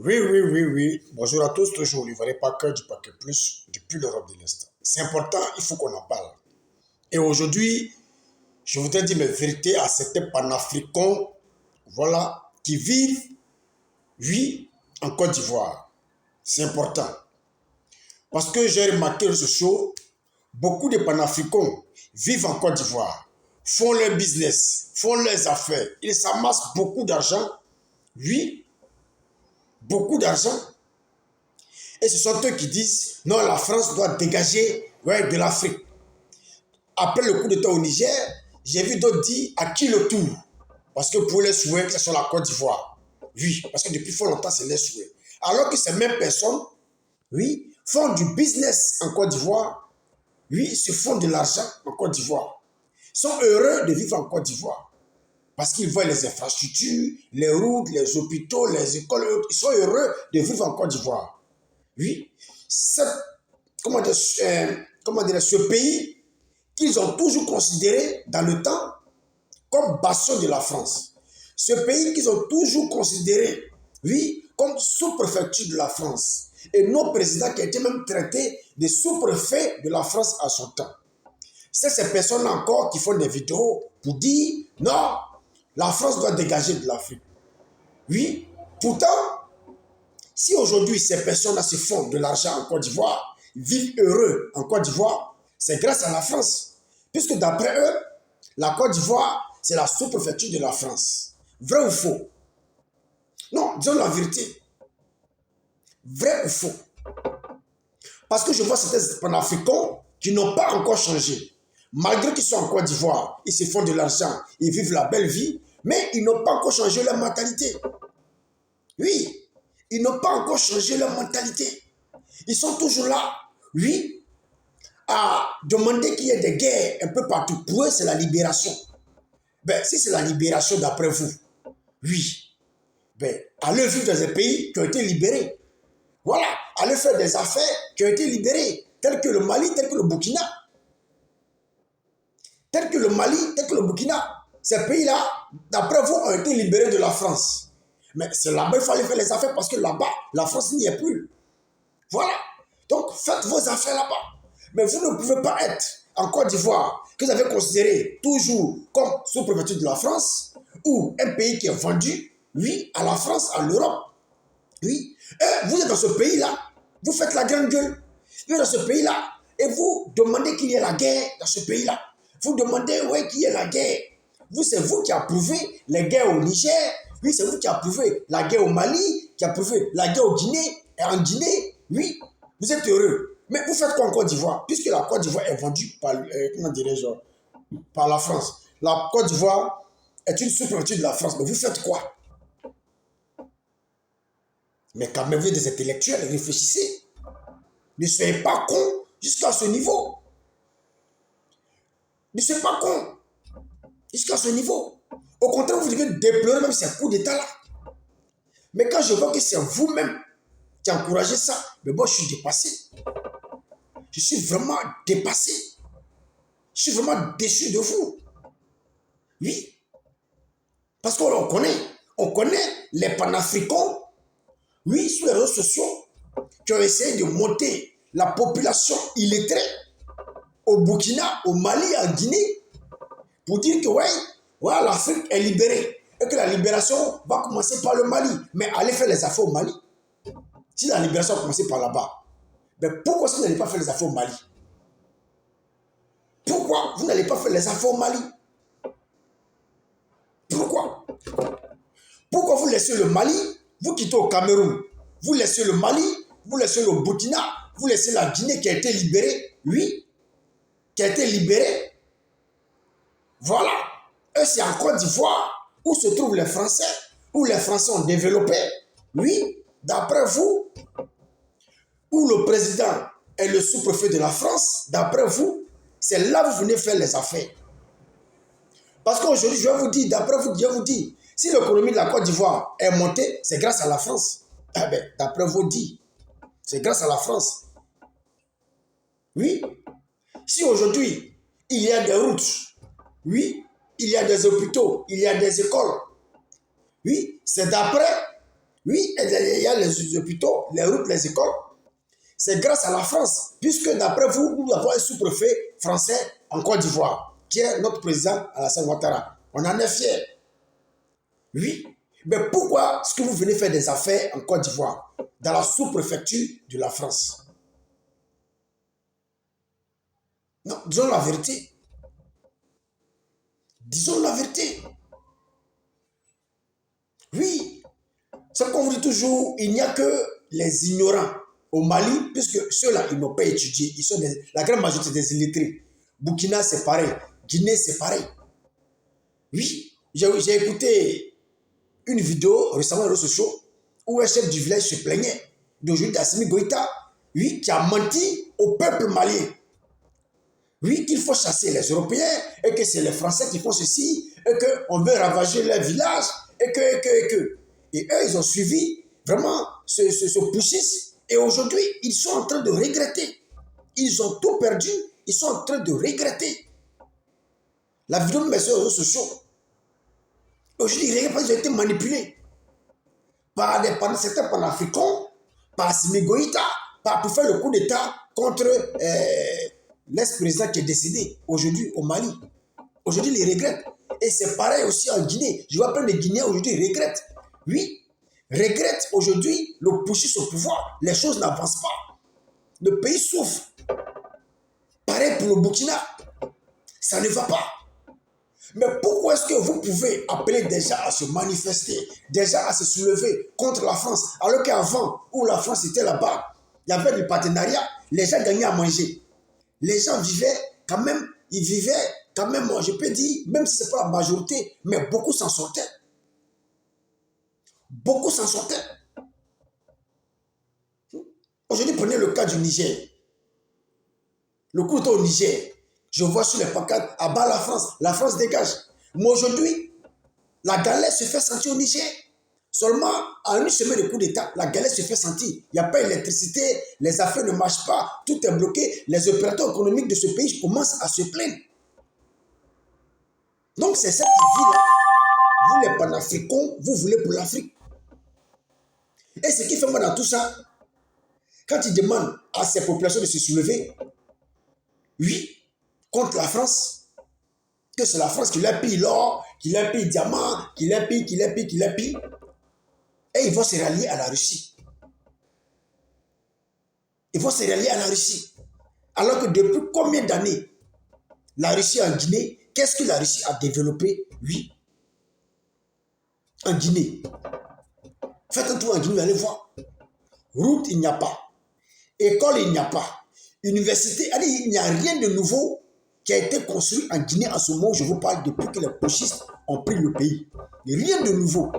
Oui, oui, oui, oui. Bonjour à tous, toujours Olivier Packer du Packer Plus depuis l'Europe de l'Est. C'est important, il faut qu'on en parle. Et aujourd'hui, je voudrais dire mes vérités à certains panafricains, voilà, qui vivent, oui, en Côte d'Ivoire. C'est important. Parce que j'ai remarqué ce show, beaucoup de panafricains vivent en Côte d'Ivoire, font leur business, font leurs affaires. Ils s'amassent beaucoup d'argent, oui, beaucoup d'argent. Et ce sont eux qui disent, non, la France doit dégager de l'Afrique. Après le coup d'État au Niger, j'ai vu d'autres dire, à qui le tour? Parce que pour les souhaits, que ce soit la Côte d'Ivoire. Oui, parce que depuis fort longtemps, c'est les souhaits. Alors que ces mêmes personnes, oui, font du business en Côte d'Ivoire, oui, se font de l'argent en Côte d'Ivoire. Ils sont heureux de vivre en Côte d'Ivoire. Parce qu'ils voient les infrastructures, les routes, les hôpitaux, les écoles, ils sont heureux de vivre en Côte d'Ivoire. Oui, comment dire, ce pays qu'ils ont toujours considéré dans le temps comme bastion de la France. Ce pays qu'ils ont toujours considéré, oui, comme sous-préfecture de la France. Et nos présidents qui étaient même traités de sous-préfets de la France à son temps. C'est ces personnes-là encore qui font des vidéos pour dire non, la France doit dégager de l'Afrique. Oui, pourtant, si aujourd'hui ces personnes-là se font de l'argent en Côte d'Ivoire, vivent heureux en Côte d'Ivoire, c'est grâce à la France. Puisque d'après eux, la Côte d'Ivoire, c'est la sous-préfecture de la France. Vrai ou faux? Non, disons la vérité. Vrai ou faux? Parce que je vois certains panafricains qui n'ont pas encore changé. Malgré qu'ils sont en Côte d'Ivoire, ils se font de l'argent, ils vivent la belle vie, mais ils n'ont pas encore changé leur mentalité. Oui, ils n'ont pas encore changé leur mentalité. Ils sont toujours là, oui, à demander qu'il y ait des guerres un peu partout. Pour eux, c'est la libération. Ben, si c'est la libération d'après vous, oui, ben, allez vivre dans un pays qui a été libéré. Voilà, allez faire des affaires qui ont été libérées, telles que le Mali, telles que le Burkina. Telles que le Mali, telles que le Burkina. Ces pays-là, d'après vous, ont été libérés de la France. Mais c'est là-bas qu'il fallait faire les affaires parce que là-bas, la France n'y est plus. Voilà. Donc, faites vos affaires là-bas. Mais vous ne pouvez pas être en Côte d'Ivoire, que vous avez considéré toujours comme sous-préfecture de la France, ou un pays qui est vendu, oui, à la France, à l'Europe. Oui. Et vous êtes dans ce pays-là, vous faites la grande gueule. Vous êtes dans ce pays-là, et vous demandez qu'il y ait la guerre dans ce pays-là. Vous demandez, ouais, qu'il y ait la guerre. Vous, c'est vous qui approuvez les guerres au Niger. Oui, c'est vous qui approuvez la guerre au Mali, qui approuvez la guerre au Guinée. Et en Guinée, oui, vous êtes heureux. Mais vous faites quoi en Côte d'Ivoire? Puisque la Côte d'Ivoire est vendue par, comment dirais-je, par la France. La Côte d'Ivoire est une sous-préfecture de la France. Mais vous faites quoi? Mais quand même, vous êtes des intellectuels, réfléchissez. Ne soyez pas cons jusqu'à ce niveau. Ne soyez pas cons jusqu'à ce niveau. Au contraire, vous devez déplorer même ces coups d'État-là. Mais quand je vois que c'est vous-même qui encouragez ça, mais moi, je suis dépassé. Je suis vraiment dépassé. Je suis vraiment déçu de vous. Oui. Parce qu'on connaît les panafricains, oui, sur les réseaux sociaux, qui ont essayé de monter la population illettrée au Burkina, au Mali, en Guinée, pour dire que ouais, l'Afrique est libérée et que la libération va commencer par le Mali. Mais allez faire les affaires au Mali. Si la libération a commencé par là-bas, mais pourquoi vous n'allez pas faire les affaires au Mali? Pourquoi vous n'allez pas faire les affaires au Mali? Pourquoi? Pourquoi vous laissez le Mali, vous quittez au Cameroun, vous laissez le Mali, vous laissez le Burkina, vous laissez la Guinée qui a été libérée, oui, qui a été libérée. Voilà. Et c'est en Côte d'Ivoire où se trouvent les Français, où les Français ont développé, oui, d'après vous, où le président est le sous-préfet de la France, d'après vous, c'est là que vous venez faire les affaires. Parce qu'aujourd'hui, je vais vous dire, d'après vous, je vais vous dire, si l'économie de la Côte d'Ivoire est montée, c'est grâce à la France. Eh bien, d'après vous dire, c'est grâce à la France. Oui. Si aujourd'hui, il y a des routes, oui, il y a des hôpitaux, il y a des écoles, oui, c'est d'après Oui, il y a les hôpitaux, les routes, les écoles. C'est grâce à la France, puisque d'après vous, nous avons un sous-préfet français en Côte d'Ivoire, qui est notre président Alassane Ouattara. On en est fiers. Oui, mais pourquoi est-ce que vous venez faire des affaires en Côte d'Ivoire, dans la sous-préfecture de la France? Non, disons la vérité. Disons la vérité. Oui, c'est comme vous dit toujours, il n'y a que les ignorants au Mali, puisque ceux-là, ils n'ont pas étudié. Ils sont la grande majorité des illettrés. Burkina, c'est pareil. Guinée, c'est pareil. Oui, j'ai écouté une vidéo récemment sur les réseaux sociaux où un chef du village se plaignait d'aujourd'hui d'Assimi Goïta, oui, qui a menti au peuple malien. Oui, qu'il faut chasser les Européens et que c'est les Français qui font ceci et qu'on veut ravager leur village et que. Et eux, ils ont suivi vraiment ce putschisme et aujourd'hui, ils sont en train de regretter. Ils ont tout perdu, ils sont en train de regretter. La vidéo me met sur les réseaux sociaux. Aujourd'hui, ils ont été manipulés par certains panafricains, par Assimi Goïta, pour faire le coup d'État contre l'ex-président qui est décédé aujourd'hui au Mali. Aujourd'hui, ils regrettent. Et c'est pareil aussi en Guinée. Je vois plein de Guinéens aujourd'hui, ils regrettent. Oui, regrettent aujourd'hui le putschisme au pouvoir. Les choses n'avancent pas. Le pays souffre. Pareil pour le Burkina. Ça ne va pas. Mais pourquoi est-ce que vous pouvez appeler déjà à se manifester, déjà à se soulever contre la France, alors qu'avant, où la France était là-bas, il y avait du partenariat, les gens gagnaient à manger. Les gens vivaient quand même, ils vivaient quand même, je peux dire, même si ce n'est pas la majorité, mais beaucoup s'en sortaient. Beaucoup s'en sortaient. Aujourd'hui, prenez le cas du Niger. Le coup au Niger, je vois sur les pancartes, à bas la France dégage. Mais aujourd'hui, la galère se fait sentir au Niger. Seulement, en une semaine de coup d'État, la galère se fait sentir. Il n'y a pas d'électricité, les affaires ne marchent pas, tout est bloqué. Les opérateurs économiques de ce pays commencent à se plaindre. Donc, c'est cette vie-là. Vous, les panafricains, vous voulez pour l'Afrique. Et ce qui fait mal dans tout ça, quand ils demandent à ces populations de se soulever, oui, contre la France, que c'est la France qui leur pille l'or, qui leur pille le diamant, qui leur pille, et ils vont se rallier à la Russie. Ils vont se rallier à la Russie. Alors que depuis combien d'années, la Russie en Guinée, qu'est-ce que la Russie a développé? Oui, en Guinée. Faites un tour en Guinée, vous allez voir. Route, il n'y a pas. École, il n'y a pas. Université, il n'y a rien de nouveau qui a été construit en Guinée en ce moment où je vous parle depuis que les putschistes ont pris le pays. Rien de nouveau.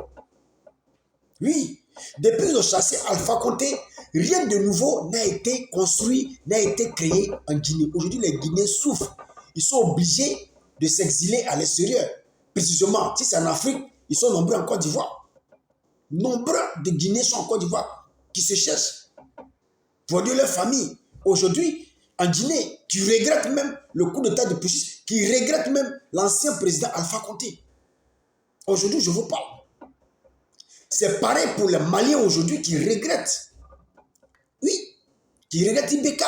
Oui, depuis qu'ils ont chassé Alpha Condé, rien de nouveau n'a été construit, n'a été créé en Guinée. Aujourd'hui, les Guinéens souffrent. Ils sont obligés de s'exiler à l'extérieur. Précisément, si c'est en Afrique, ils sont nombreux en Côte d'Ivoire. Nombreux de Guinéens sont en Côte d'Ivoire qui se cherchent pour dire leur famille. Aujourd'hui, en Guinée, qui regrette même le coup d'état de putschisme, qui regrette même l'ancien président Alpha Condé. Aujourd'hui, je vous parle. C'est pareil pour les Maliens aujourd'hui qui regrettent. Oui, qui regrettent Ibeka.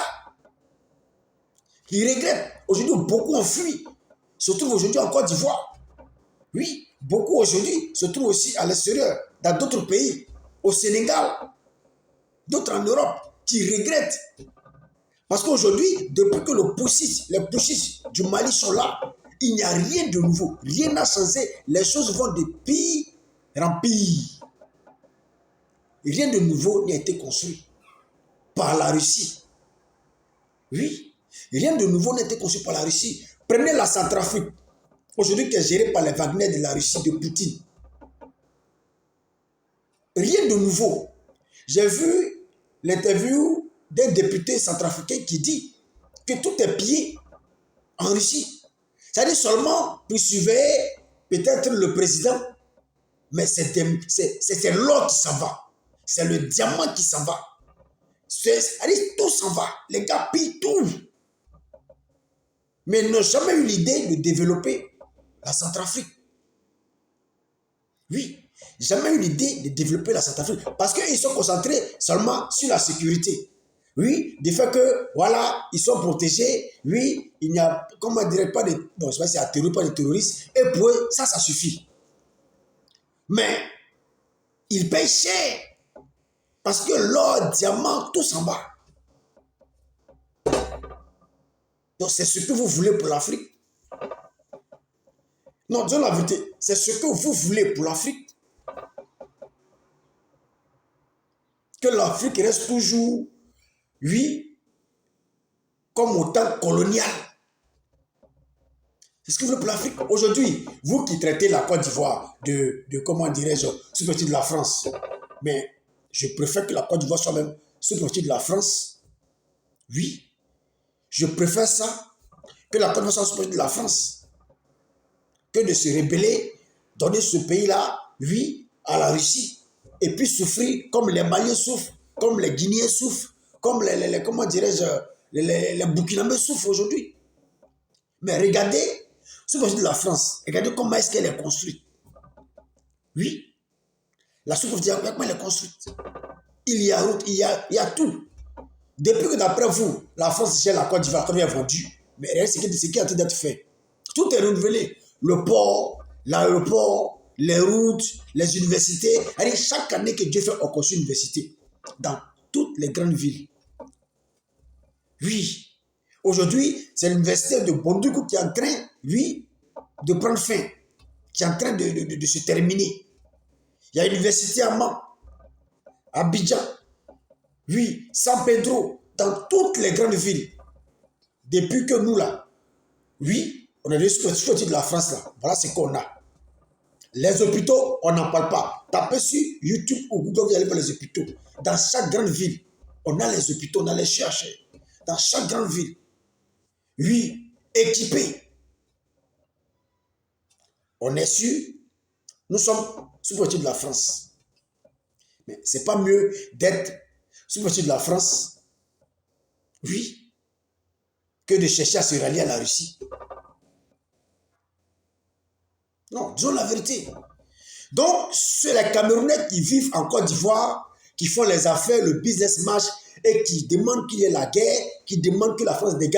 Qui regrettent. Aujourd'hui, beaucoup ont fui. Se trouvent aujourd'hui en Côte d'Ivoire. Oui, beaucoup aujourd'hui se trouvent aussi à l'extérieur, dans d'autres pays, au Sénégal, d'autres en Europe, qui regrettent. Parce qu'aujourd'hui, depuis que les putschistes du Mali sont là, il n'y a rien de nouveau. Rien n'a changé. Les choses vont de pire en pire. Rien de nouveau n'a été construit par la Russie. Oui, rien de nouveau n'a été construit par la Russie. Prenez la Centrafrique, aujourd'hui qui est gérée par les Wagner de la Russie, de Poutine. Rien de nouveau. J'ai vu l'interview d'un député centrafricain qui dit que tout est pillé en Russie. C'est-à-dire seulement pour surveiller peut-être le président, mais c'est l'or qui s'en va. C'est le diamant qui s'en va. C'est-à-dire tout s'en va. Les gars pillent tout. Mais ils n'ont jamais eu l'idée de développer la Centrafrique. Oui. jamais eu l'idée de développer la Centrafrique parce qu'ils sont concentrés seulement sur la sécurité. Oui, du fait que, voilà, ils sont protégés. Oui, il n'y a, comment dirait pas de, bon, je sais pas si c'est pas de terroristes. Et pour eux, ça suffit. Mais, ils payent cher. Parce que l'or, diamant, tout s'en va. Donc, c'est ce que vous voulez pour l'Afrique. Non, disons la vérité, c'est ce que vous voulez pour l'Afrique. Que l'Afrique reste toujours, oui, comme au temps colonial. C'est ce que vous voulez pour l'Afrique. Aujourd'hui, vous qui traitez la Côte d'Ivoire de comment dirais-je, sous-petit de la France, mais je préfère que la Côte d'Ivoire soit même sous-petit de la France. Oui, je préfère ça, que la Côte d'Ivoire soit sous-petit de la France, que de se rebeller, donner ce pays-là, oui, à la Russie, et puis souffrir comme les Maliens souffrent, comme les Guinéens souffrent, comme comment dirais-je, les Burkinabés souffrent aujourd'hui. Mais regardez, sous-petit de la France, regardez comment est-ce qu'elle est construite. Oui, la sous-petit de la France, comment elle est construite. Il y a route, il y a tout. Depuis que d'après vous, la France gère la Côte d'Ivoire, comme elle est vendue, mais regardez ce qui est en train d'être fait. Tout est renouvelé. Le port, l'aéroport, les routes, les universités. Allez, chaque année que Dieu fait, on construit une université dans toutes les grandes villes. Oui. Aujourd'hui, c'est l'université de Bondougou qui est en train, oui, de prendre fin, qui est en train de se terminer. Il y a l'université à Mans, à Abidjan, oui, San Pedro, dans toutes les grandes villes. Depuis que nous, là, oui, on a des sous-petits de la France, là. Voilà ce qu'on a. Les hôpitaux, on n'en parle pas. Tapez sur YouTube ou Google, vous allez voir les hôpitaux. Dans chaque grande ville, on a les hôpitaux, on a les chercheurs. Dans chaque grande ville. Oui, équipés. On est sûr, nous sommes sous-petits de la France. Mais ce n'est pas mieux d'être sous-petits de la France, oui, que de chercher à se rallier à la Russie. Non, disons la vérité. Donc, c'est les Camerounais qui vivent en Côte d'Ivoire, qui font les affaires, le business marche et qui demandent qu'il y ait la guerre, qui demandent que la France dégage.